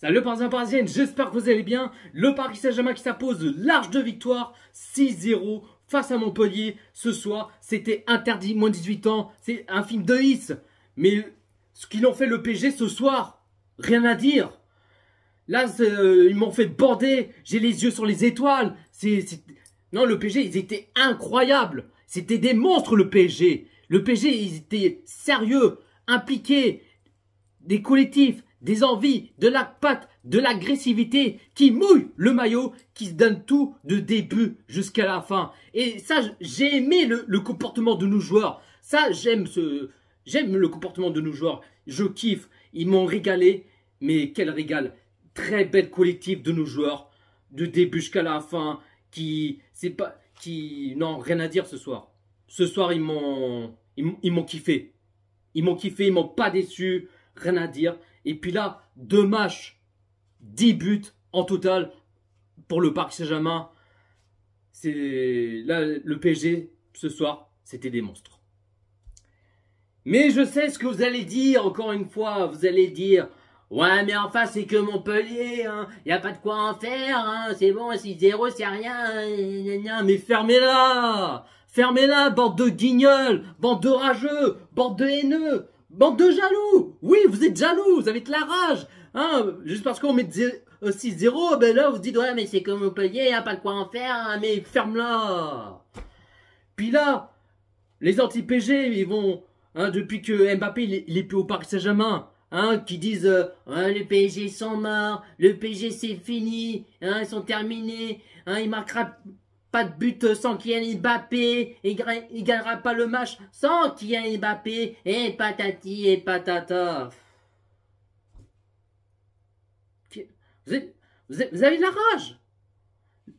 Salut Parisiens Parisiennes, j'espère que vous allez bien. Le Paris Saint-Germain qui s'impose large de victoire, 6-0 face à Montpellier. Ce soir, c'était interdit, moins de 18 ans, c'est un film de hisse. Mais ce qu'ils ont fait le PSG ce soir, rien à dire. Là, ils m'ont fait border, j'ai les yeux sur les étoiles. Non, le PSG, ils étaient incroyables. C'était des monstres le PSG. Le PSG, ils étaient sérieux, impliqués, des collectifs, des envies, de la patte, de l'agressivité qui mouille le maillot, qui se donne tout de début jusqu'à la fin. Et ça, j'ai aimé le comportement de nos joueurs. Ça, j'aime le comportement de nos joueurs. Je kiffe. Ils m'ont régalé. Mais quel régal. Très bel collectif de nos joueurs. De début jusqu'à la fin. Non, rien à dire ce soir. Ce soir, ils m'ont kiffé. Ils m'ont kiffé, ils m'ont pas déçu. Rien à dire. Et puis là, 2 matchs, 10 buts en total pour le Paris Saint-Germain. Là, le PSG, ce soir, c'était des monstres. Mais je sais ce que vous allez dire, encore une fois. Vous allez dire, ouais, mais enfin, c'est que Montpellier, hein. Y a pas de quoi en faire, hein. C'est bon, 6-0, c'est rien. Mais fermez-la. Fermez-la, bande de guignols, bande de rageux, bande de haineux. Bande de jaloux. Oui, vous êtes jaloux, vous avez de la rage. Hein, juste parce qu'on met 6-0, ben là, vous dites, ouais, mais c'est comme Montpellier, hein, pas de quoi en faire, hein, mais ferme-la. Puis là, les anti-PG, ils vont, hein, depuis que Mbappé, il est plus au Paris Saint-Germain, hein, qui disent, ouais, les PSG sont morts, le PSG c'est fini, hein, ils sont terminés, hein, il marquera pas de but sans Kylian Mbappé, il gagnera pas le match sans Kylian Mbappé, et patati et patata. Vous avez de la rage.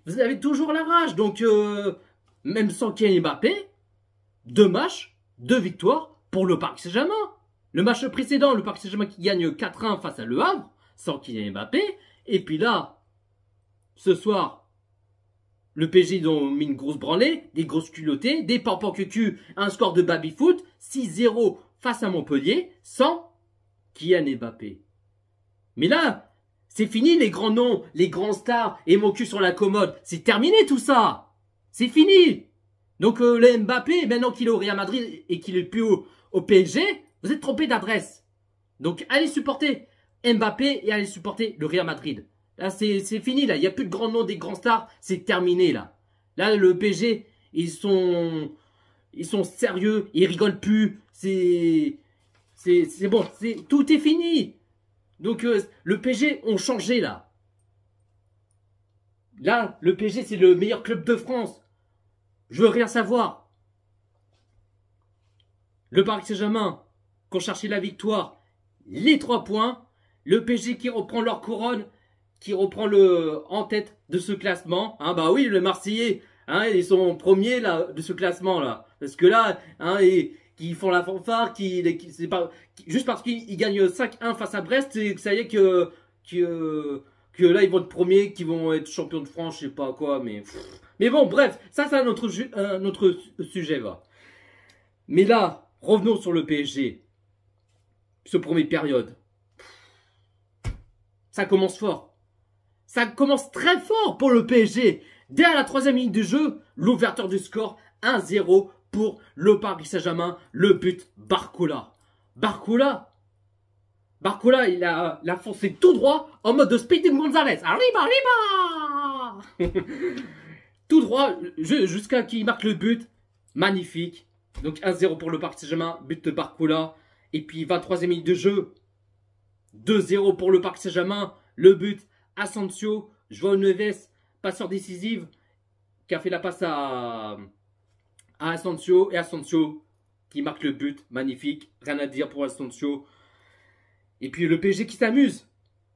Vous avez toujours la rage. Donc, même sans Kylian Mbappé, 2 matchs, 2 victoires pour le Paris Saint-Germain. Le match précédent, le Paris Saint-Germain qui gagne 4-1 face à Le Havre, sans Kylian Mbappé. Et puis là, ce soir, le PSG, ils ont mis une grosse branlée, des grosses culottées, des pampans cucu, un score de baby-foot, 6-0 face à Montpellier, sans Kylian Mbappé. Mais là, c'est fini les grands noms, les grands stars et mon cul sur la commode. C'est terminé tout ça. C'est fini. Donc le Mbappé, maintenant qu'il est au Real Madrid et qu'il est plus au PSG, vous êtes trompé d'adresse. Donc allez supporter Mbappé et allez supporter le Real Madrid. Là, c'est fini, là. Il n'y a plus de grands noms des grands stars. C'est terminé, là. Là, le PSG, ils sont sérieux. Ils rigolent plus. C'est bon. Tout est fini. Donc, le PSG ont changé, là. Là, le PSG, c'est le meilleur club de France. Je veux rien savoir. Le Paris Saint-Germain, qui ont cherché la victoire, les 3 points. Le PSG qui reprend leur couronne, qui reprend en tête de ce classement. Hein, bah oui, le Marseillais, hein, ils sont premiers là, de ce classement là. Parce que là, hein, qui font la fanfare, juste parce qu'ils gagnent 5-1 face à Brest, ça y est que là ils vont être premiers, qu'ils vont être champions de France, je sais pas quoi, mais bon, bref, ça c'est un autre sujet va. Mais là, revenons sur le PSG. Ce première période. Ça commence fort. Ça commence très fort pour le PSG. Dès à la 3e minute de jeu, l'ouverture du score, 1-0 pour le Paris Saint-Germain. Le but, Barcola. Barcola, il a foncé tout droit en mode de Speedy Gonzalez. Arriba, arriba. Tout droit jusqu'à qu'il marque le but. Magnifique. Donc 1-0 pour le Paris Saint-Germain. But de Barcola. Et puis 23e minute de jeu. 2-0 pour le Paris Saint-Germain. Le but, Asensio, João Neves, passeur décisive, qui a fait la passe à Asensio. Et Asensio qui marque le but. Magnifique. Rien à dire pour Asensio. Et puis le PSG qui s'amuse.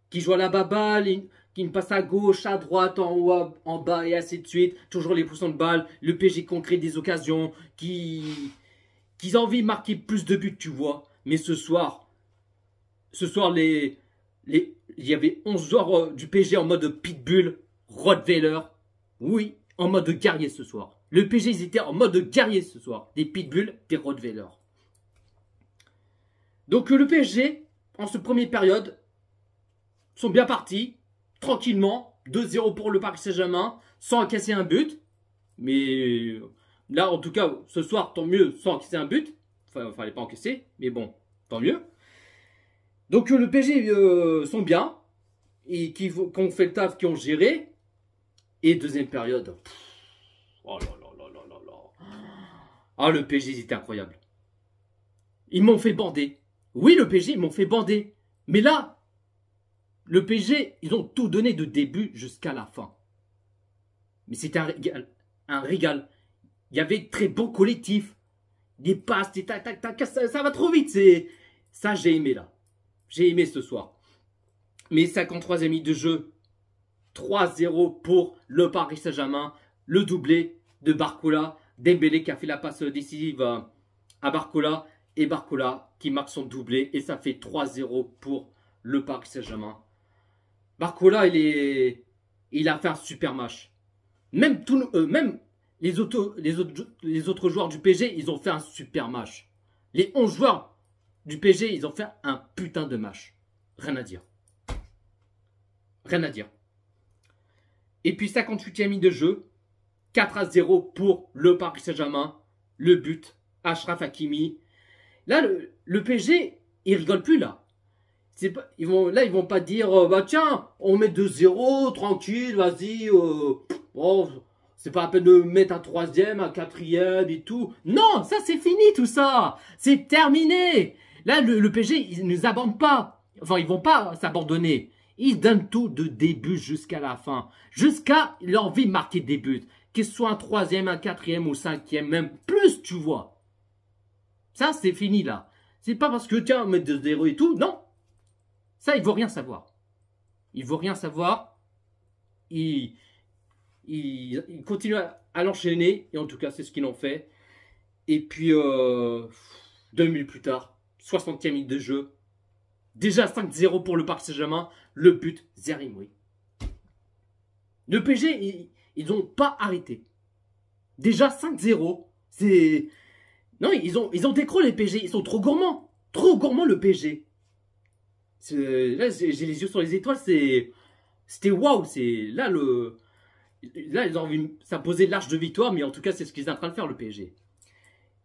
Qui joue à la baballe, qui me passe à gauche, à droite, en haut, en bas et ainsi de suite. Toujours les poussons de balle. Le PSG qui crée des occasions. Qui ont envie de marquer plus de buts, tu vois. Mais ce soir, il y avait 11 joueurs du PSG en mode pitbull, Rottweiler. Oui, en mode guerrier ce soir. Le PSG, ils étaient en mode guerrier ce soir. Des pitbulls, des Rottweiler. Donc le PSG, en ce première période, sont bien partis, tranquillement, 2-0 pour le Paris Saint-Germain, sans encaisser un but. Mais là, en tout cas, ce soir, tant mieux, sans encaisser un but. Enfin, il fallait pas encaisser, mais bon, tant mieux. Donc le PSG sont bien, et qui ont fait le taf, qui ont géré. Et deuxième période, oh là là là là là là. Ah, le PSG, c'était incroyable. Ils m'ont fait bander. Oui, le PSG, ils m'ont fait bander. Mais là, le PSG, ils ont tout donné de début jusqu'à la fin. Mais c'était un régal. Un régal. Il y avait de très bons collectifs. Des passes, des tac, tac, tac. Ça va trop vite. Ça, j'ai aimé là. J'ai aimé ce soir. Mais 53e minute de jeu. 3-0 pour le Paris Saint-Germain. Le doublé de Barcola. Dembélé qui a fait la passe décisive à Barcola. Et Barcola qui marque son doublé. Et ça fait 3-0 pour le Paris Saint-Germain. Barcola, il a fait un super match. Même les autres joueurs du PSG, ils ont fait un super match. Les 11 joueurs du PSG, ils ont fait un putain de match. Rien à dire. Rien à dire. Et puis 58e minute de jeu. 4-0 pour le Paris Saint-Germain. Le but, Achraf Hakimi. Là, le PSG, ils rigolent plus là. Ils vont pas dire, bah tiens, on met 2-0, tranquille, vas-y. Oh, c'est pas la peine de mettre un troisième, un quatrième et tout. Non, ça c'est fini tout ça. C'est terminé. Là, le PSG, ils ne nous abandonnent pas. Enfin, ils vont pas s'abandonner. Ils donnent tout de début jusqu'à la fin. Jusqu'à leur envie de marquer des buts. Que ce soit un troisième, un quatrième ou cinquième, même plus, tu vois. Ça, c'est fini là. C'est pas parce que, tiens, mettre 2-0 et tout. Non. Ça, il ne veut rien savoir. Il ne veut rien savoir. Il continue à l'enchaîner. Et en tout cas, c'est ce qu'ils ont fait. Et puis, 2 minutes plus tard, 60e minute de jeu. Déjà 5-0 pour le Paris Saint-Germain. Le but, Zerimri. Le PSG, ils n'ont pas arrêté. Déjà 5-0. C'est... Non, ils ont décro les PSG. Ils sont trop gourmands. Trop gourmands le PSG. Là, j'ai les yeux sur les étoiles. C'était waouh. Là, ils ont envie de s'imposer l'arche de victoire. Mais en tout cas, c'est ce qu'ils sont en train de faire, le PSG.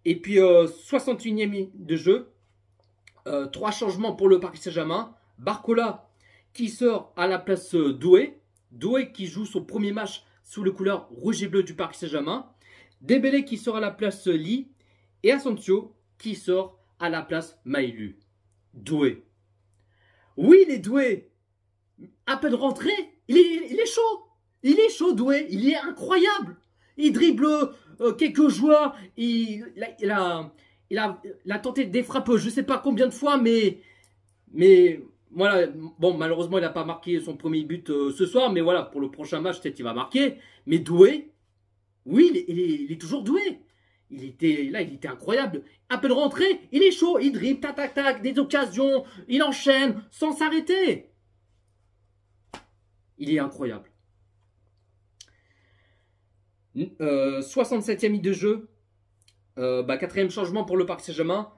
Et puis, 61e minute de jeu. 3 changements pour le Paris Saint-Germain. Barcola qui sort à la place Doué. Doué qui joue son premier match sous les couleurs rouge et bleu du Paris Saint-Germain. Dembélé qui sort à la place Lee. Et Asensio qui sort à la place Maïlu. Doué. Oui, il est doué. À peine rentré, il est chaud. Il est chaud, Doué. Il est incroyable. Il dribble quelques joueurs. Il a tenté des frappes, je ne sais pas combien de fois, mais voilà. Bon, malheureusement, il n'a pas marqué son premier but ce soir, mais voilà, pour le prochain match, peut-être qu'il va marquer. Mais Doué, oui, il est toujours doué. Il était incroyable. À peine rentré, il est chaud, il dribble, tac, tac, tac, des occasions, il enchaîne sans s'arrêter. Il est incroyable. 67e minute de jeu. 4e changement pour le Paris Saint-Germain.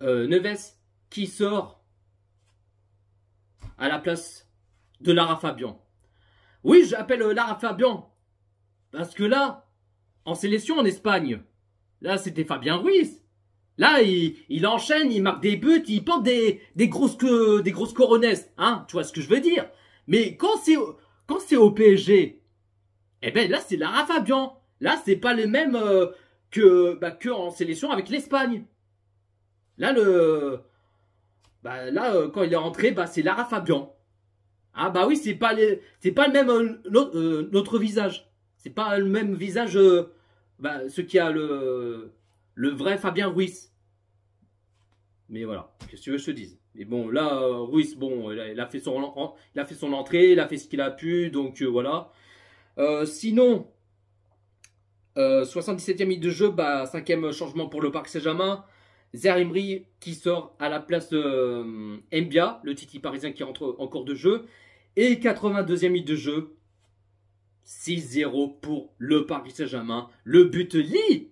Neves qui sort à la place de Lara Fabian. Oui, j'appelle Lara Fabian parce que là, en sélection en Espagne, là c'était Fabien Ruiz. Là, il enchaîne, il marque des buts, il porte des grosses coronesses. Hein, tu vois ce que je veux dire? Mais quand c'est au PSG, eh ben là c'est Lara Fabian. Là, c'est pas le même que en sélection avec l'Espagne. Là, quand il est rentré, c'est Lara Fabian. Ah bah oui, c'est pas le même notre visage. C'est pas le même visage ce qui a le vrai Fabien Ruiz. Mais voilà, qu'est-ce que tu veux que je te dise? Mais bon, là, Ruiz, bon, il a fait son entrée, il a fait ce qu'il a pu, donc voilà. Sinon, 77e minute de jeu, 5e changement pour le Paris Saint-Germain. Zerimri qui sort à la place de Mbia, le Titi parisien qui rentre en cours de jeu. Et 82e minute de jeu, 6-0 pour le Paris Saint-Germain. Le but Lee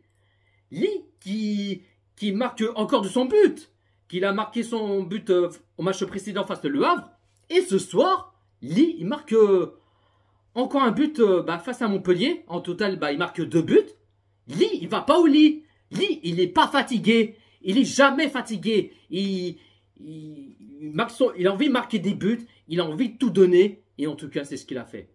qui marque encore de son but. Qu'il a marqué son but au match précédent face au Le Havre. Et ce soir, Lille, il marque encore un but face à Montpellier. En total, il marque 2 buts. Lille, il va pas au lit. Lille, il est pas fatigué. Il est jamais fatigué. Il a envie de marquer des buts. Il a envie de tout donner. Et en tout cas, c'est ce qu'il a fait.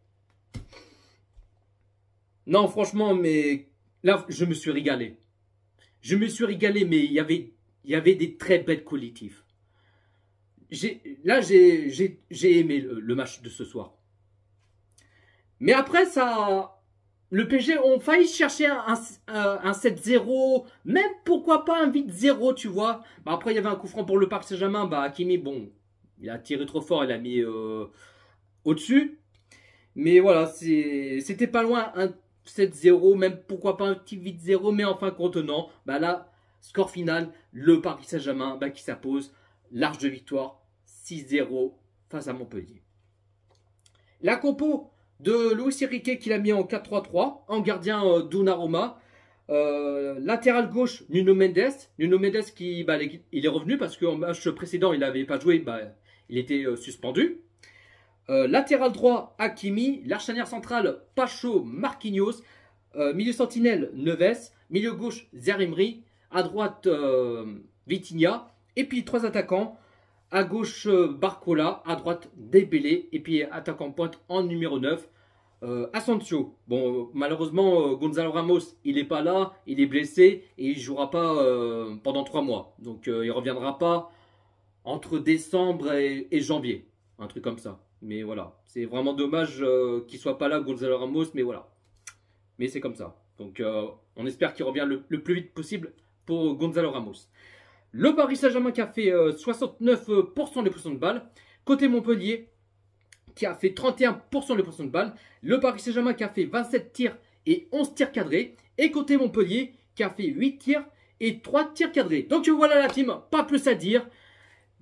Non, franchement, mais là, je me suis régalé. Je me suis régalé, mais il y avait des très belles collectifs. Là, j'ai aimé le match de ce soir. Mais après, le PSG ont failli chercher un 7-0, même pourquoi pas un 8-0, tu vois. Après, il y avait un coup franc pour le Paris Saint-Germain. Hakimi, bon, il a tiré trop fort, il a mis au-dessus. Mais voilà, c'était pas loin, un 7-0, même pourquoi pas un petit 8-0, mais en fin contenant, là, score final, le Paris Saint-Germain qui s'impose, large de victoire, 6-0 face à Montpellier. La compo de Luis Enrique qu'il a mis en 4-3-3, en gardien Donnarumma, latéral gauche Nuno Mendes. Nuno Mendes qui il est revenu parce qu'en match précédent il n'avait pas joué, il était suspendu. Latéral droit Hakimi, l'arche centrale Pacho Marquinhos, milieu sentinelle Neves, milieu gauche Zaïre-Emery, à droite Vitinha, et puis 3 attaquants, à gauche Barcola, à droite Dembélé, et puis attaquant pointe en numéro 9, Asensio. Bon, malheureusement, Gonzalo Ramos, il n'est pas là, il est blessé, et il ne jouera pas pendant 3 mois. Donc il ne reviendra pas entre décembre et janvier, un truc comme ça. Mais voilà, c'est vraiment dommage qu'il ne soit pas là, Gonzalo Ramos, mais voilà. Mais c'est comme ça. Donc on espère qu'il revient le plus vite possible pour Gonzalo Ramos. Le Paris Saint-Germain qui a fait 69% des possessions de balles. Côté Montpellier qui a fait 31% des possessions de balles. Le Paris Saint-Germain qui a fait 27 tirs et 11 tirs cadrés. Et côté Montpellier qui a fait 8 tirs et 3 tirs cadrés. Donc voilà la team, pas plus à dire.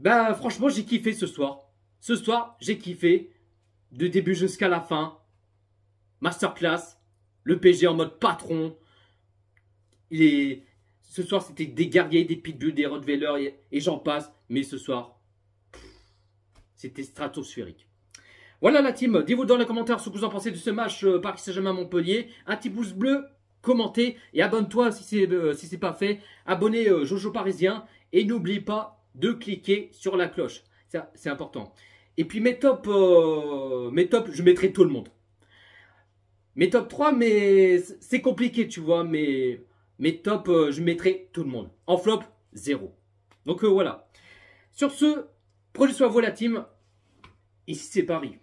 Franchement, j'ai kiffé ce soir. Ce soir, j'ai kiffé. De début jusqu'à la fin. Masterclass. Le PSG en mode patron. Ce soir, c'était des guerriers, des pitbulls, des rottweilers et j'en passe. Mais ce soir, c'était stratosphérique. Voilà la team. Dites-vous dans les commentaires ce que vous en pensez de ce match Paris Saint-Germain-Montpellier. Un petit pouce bleu, commentez et abonne-toi si ce n'est pas fait. Abonnez Jojo Parisien et n'oublie pas de cliquer sur la cloche. C'est important. Et puis mes tops, je mettrai tout le monde. Mes top 3, mais c'est compliqué, tu vois. Mais mes tops, je mettrai tout le monde. En flop, 0. Donc voilà. Sur ce, prenez soin de vous la team. Ici c'est Paris.